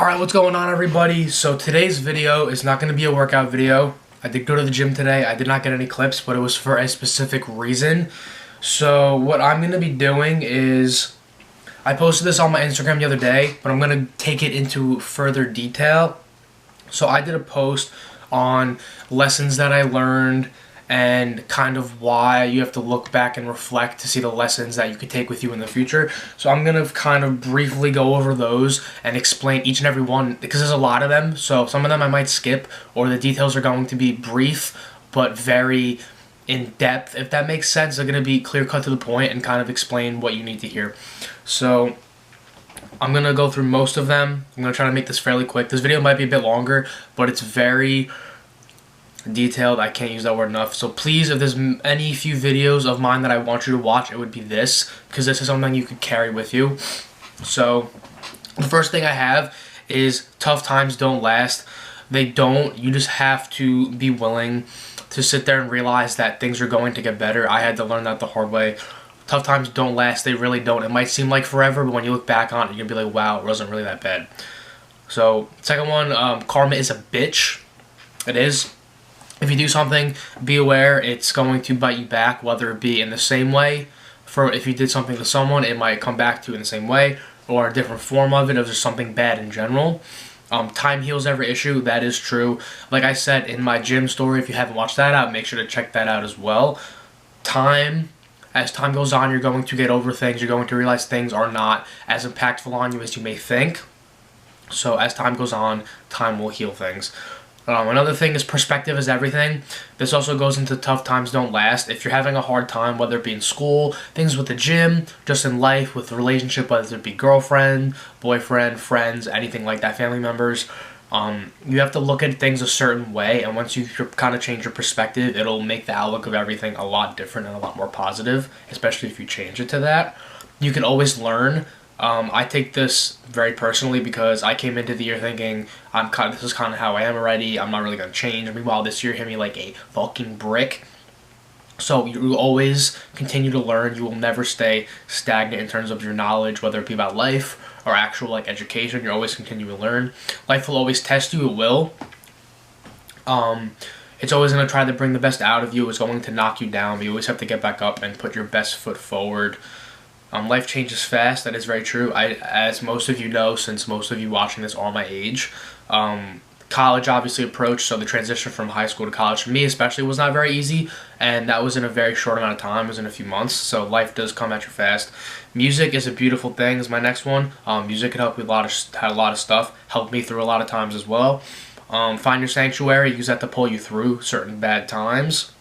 Alright, what's going on, everybody? So today's video is not going to be a workout video. I did go to the gym today. I did not get any clips, but it was for a specific reason. So what I'm going to be doing is, I posted this on my Instagram the other day, but I'm going to take it into further detail. So I did a post on lessons that I learned and kind of why you have to look back and reflect to see the lessons that you could take with you in the future. So I'm going to kind of briefly go over those and explain each and every one, because there's a lot of them. So some of them I might skip, or the details are going to be brief but very in depth. If that makes sense, they're going to be clear cut to the point and kind of explain what you need to hear. So I'm going to go through most of them. I'm going to try to make this fairly quick. This video might be a bit longer, but it's very detailed. I can't use that word enough. So please, if there's any few videos of mine that I want you to watch, it would be this, because this is something you could carry with you. So the first thing I have is tough times don't last. They don't. You just have to be willing to sit there and realize that things are going to get better. I had to learn that the hard way. Tough times don't last. They really don't. It might seem like forever, but when you look back on it, you're going to be like, wow, it wasn't really that bad. So second one, karma is a bitch. It is. If you do something, be aware it's going to bite you back, whether it be in the same way. If you did something to someone, it might come back to you in the same way, or a different form of it, if there's something bad in general. Time heals every issue. That is true. Like I said in my gym story, if you haven't watched that out, make sure to check that out as well. As time goes on, you're going to get over things. You're going to realize things are not as impactful on you as you may think. So as time goes on, time will heal things. Another thing is perspective is everything. This also goes into tough times don't last. If you're having a hard time, whether it be in school, things with the gym, just in life, with a relationship, whether it be girlfriend, boyfriend, friends, anything like that, family members, you have to look at things a certain way, and once you kind of change your perspective, it'll make the outlook of everything a lot different and a lot more positive, especially if you change it to that. You can always learn. I take this very personally because I came into the year thinking this is kind of how I am already. I'm not really going to change. Meanwhile, this year hit me like a fucking brick. So you will always continue to learn. You will never stay stagnant in terms of your knowledge, whether it be about life or actual like education. You're always continuing to learn. Life will always test you. It will. It's always going to try to bring the best out of you. It's going to knock you down. But you always have to get back up and put your best foot forward. Life changes fast. That is very true. As most of you know, since most of you watching this are my age, college obviously approached, so the transition from high school to college for me especially was not very easy, and that was in a very short amount of time. It was in a few months, so life does come at you fast. Music is a beautiful thing is my next one. Music can help you had a lot of stuff, helped me through a lot of times as well. Find your sanctuary, use that to pull you through certain bad times.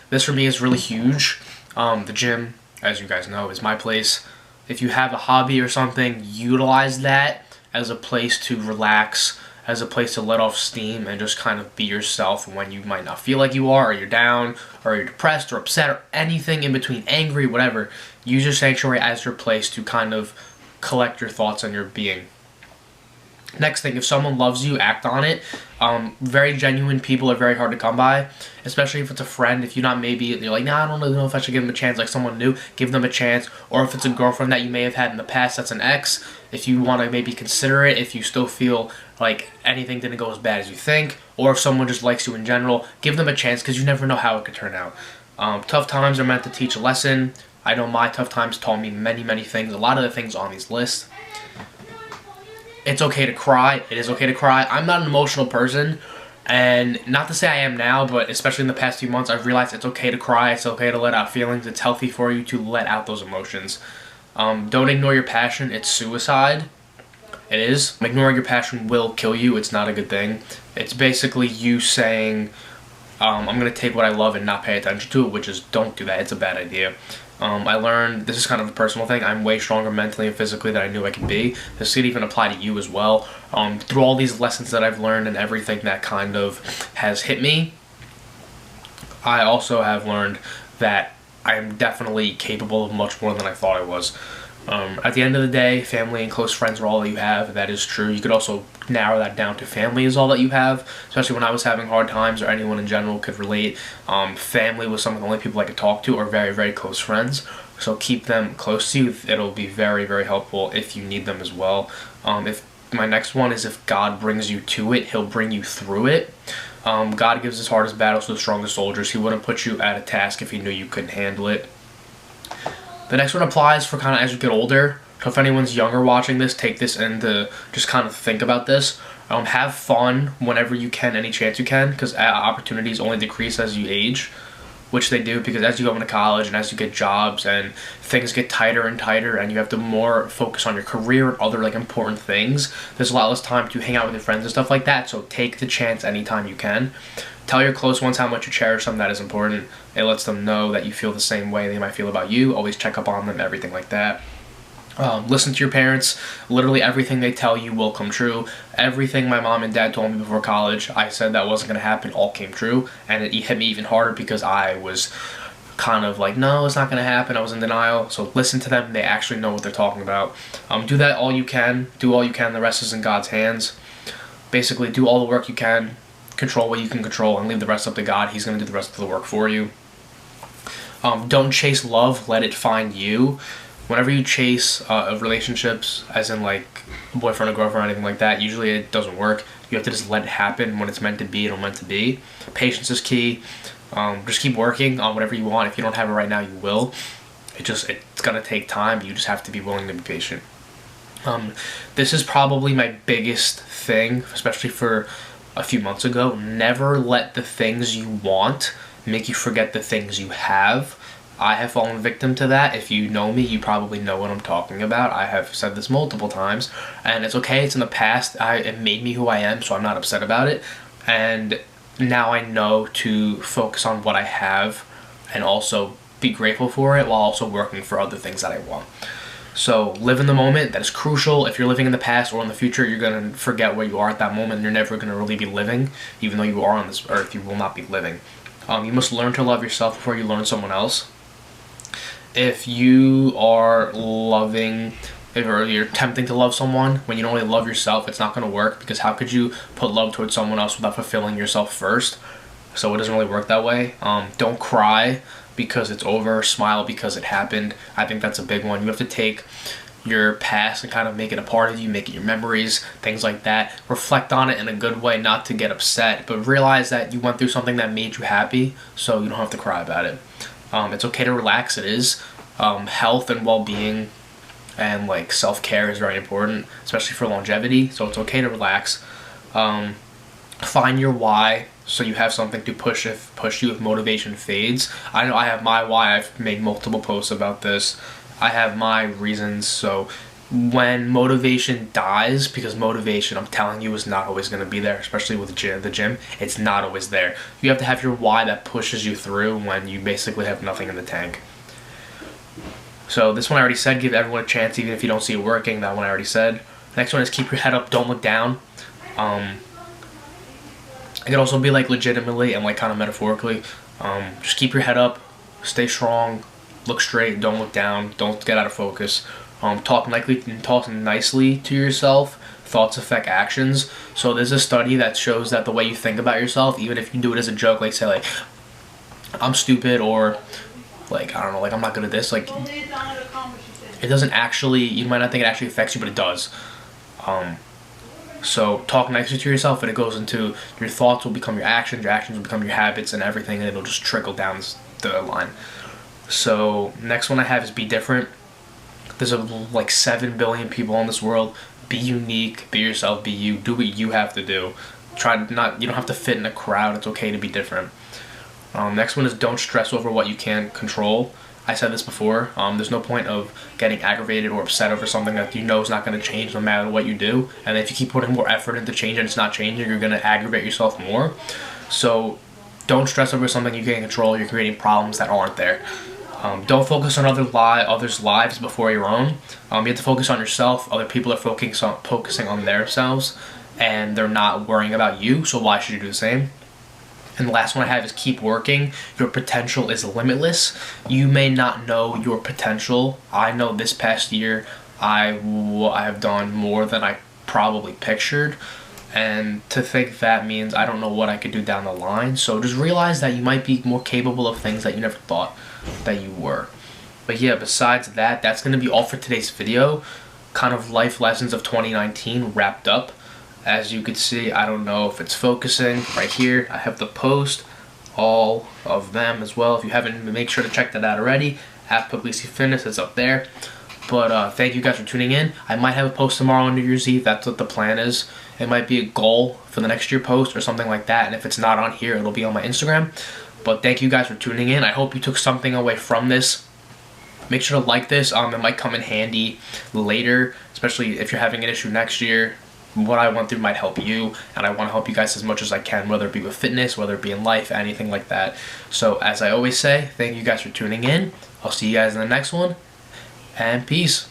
This for me is really huge. The gym, as you guys know, is my place. If you have a hobby or something, utilize that as a place to relax, as a place to let off steam and just kind of be yourself when you might not feel like you are, or you're down, or you're depressed, or upset, or anything in between, angry, whatever. Use your sanctuary as your place to kind of collect your thoughts and your being. Next thing, if someone loves you, act on it. Very genuine people are very hard to come by, especially if it's a friend. If you're like, nah, I don't really know if I should give them a chance. Like someone new, give them a chance. Or if it's a girlfriend that you may have had in the past, that's an ex. If you want to maybe consider it, if you still feel like anything didn't go as bad as you think, or if someone just likes you in general, give them a chance, because you never know how it could turn out. Tough times are meant to teach a lesson. I know my tough times taught me many, many things. A lot of the things on these lists. It's okay to cry. It is okay to cry. I'm not an emotional person, and not to say I am now, but especially in the past few months, I've realized it's okay to cry. It's okay to let out feelings. It's healthy for you to let out those emotions. Don't ignore your passion. It's suicide. It is. Ignoring your passion will kill you. It's not a good thing. It's basically you saying, I'm going to take what I love and not pay attention to it, which is don't do that. It's a bad idea. I learned, this is kind of a personal thing, I'm way stronger mentally and physically than I knew I could be. This could even apply to you as well. Through all these lessons that I've learned and everything that kind of has hit me, I also have learned that I am definitely capable of much more than I thought I was. At the end of the day, family and close friends are all that you have. That is true. You could also narrow that down to family is all that you have, especially when I was having hard times, or anyone in general could relate. Family was some of the only people I could talk to, or very, very close friends. So keep them close to you. It'll be very, very helpful if you need them as well. If my next one is if God brings you to it, he'll bring you through it. God gives his hardest battles to the strongest soldiers. He wouldn't put you at a task if he knew you couldn't handle it. The next one applies for kind of as you get older. So if anyone's younger watching this, take this and just kind of think about this. Have fun whenever you can, any chance you can, because opportunities only decrease as you age, which they do, because as you go into college and as you get jobs and things get tighter and tighter and you have to more focus on your career and other like important things, there's a lot less time to hang out with your friends and stuff like that. So take the chance anytime you can. Tell your close ones how much you cherish them. That is important. It lets them know that you feel the same way they might feel about you. Always check up on them, everything like that. Listen to your parents. Literally everything they tell you will come true. Everything my mom and dad told me before college, I said that wasn't going to happen, all came true. And it hit me even harder because I was kind of like, no, it's not going to happen. I was in denial. So listen to them. They actually know what they're talking about. Do that all you can. Do all you can. The rest is in God's hands. Basically, do all the work you can. Control what you can control and leave the rest up to God. He's going to do the rest of the work for you. Don't chase love. Let it find you. Whenever you chase relationships, as in like a boyfriend or girlfriend or anything like that, usually it doesn't work. You have to just let it happen. When it's meant to be, it'll meant to be. Patience is key. Just keep working on whatever you want. If you don't have it right now, you will. It's gonna take time. You just have to be willing to be patient. This is probably my biggest thing, especially for a few months ago. Never let the things you want make you forget the things you have. I have fallen victim to that. If you know me, you probably know what I'm talking about. I have said this multiple times, and it's okay. It's in the past. It made me who I am, so I'm not upset about it. And now I know to focus on what I have and also be grateful for it while also working for other things that I want. So live in the moment. That is crucial. If you're living in the past or in the future, you're going to forget where you are at that moment. You're never going to really be living. Even though you are on this earth, you will not be living. You must learn to love yourself before you learn someone else. If you are loving, or you're attempting to love someone when you don't really love yourself, it's not going to work, because how could you put love towards someone else without fulfilling yourself first? So it doesn't really work that way. Don't cry because it's over. Smile because it happened. I think that's a big one. You have to take your past and kind of make it a part of you, make it your memories, things like that. Reflect on it in a good way, not to get upset, but realize that you went through something that made you happy, so you don't have to cry about it. It's okay to relax. It is. Health and well-being and like self-care is very important, especially for longevity, so it's okay to relax. Find your why, so you have something to push you if motivation fades. I know I have my why. I've made multiple posts about this. I have my reasons. So when motivation dies, because motivation, I'm telling you, is not always going to be there, especially with the gym, it's not always there. You have to have your why that pushes you through when you basically have nothing in the tank. So this one I already said, give everyone a chance even if you don't see it working. That one I already said. Next one is keep your head up, don't look down. It could also be like legitimately and like kind of metaphorically. Just keep your head up, stay strong, look straight, don't look down, don't get out of focus. Talk nicely to yourself. Thoughts affect actions. So there's a study that shows that the way you think about yourself, even if you do it as a joke, like say like, I'm stupid, or like, I don't know, like I'm not good at this, like it doesn't actually, you might not think it actually affects you, but it does. So talk nicely to yourself, and it goes into your thoughts will become your actions will become your habits and everything, and it'll just trickle down the line. So next one I have is be different. There's like 7 billion people in this world. Be unique, be yourself, be you, do what you have to do. You don't have to fit in a crowd. It's okay to be different. Next one is don't stress over what you can't control. I said this before. There's no point of getting aggravated or upset over something that you know is not going to change no matter what you do. And if you keep putting more effort into change and it's not changing, you're going to aggravate yourself more. So don't stress over something you can't control. You're creating problems that aren't there. Don't focus on others' lives before your own. You have to focus on yourself. Other people are focusing on themselves, and they're not worrying about you, so why should you do the same? And the last one I have is keep working. Your potential is limitless. You may not know your potential. I know this past year I have done more than I probably pictured. And to think that means I don't know what I could do down the line. So just realize that you might be more capable of things that you never thought that you were. But yeah, besides that, that's going to be all for today's video. kind of life lessons of 2019 wrapped up. As you can see, I don't know if it's focusing right here. I have the post, all of them as well. If you haven't, make sure to check that out already. At Puglisi Fitness, it's up there. But thank you guys for tuning in. I might have a post tomorrow on New Year's Eve. That's what the plan is. It might be a goal for the next year post or something like that. And if it's not on here, it'll be on my Instagram. But thank you guys for tuning in. I hope you took something away from this. Make sure to like this. It might come in handy later, especially if you're having an issue next year. What I went through might help you, and I want to help you guys as much as I can, whether it be with fitness, whether it be in life, anything like that. So as I always say, thank you guys for tuning in. I'll see you guys in the next one, and peace.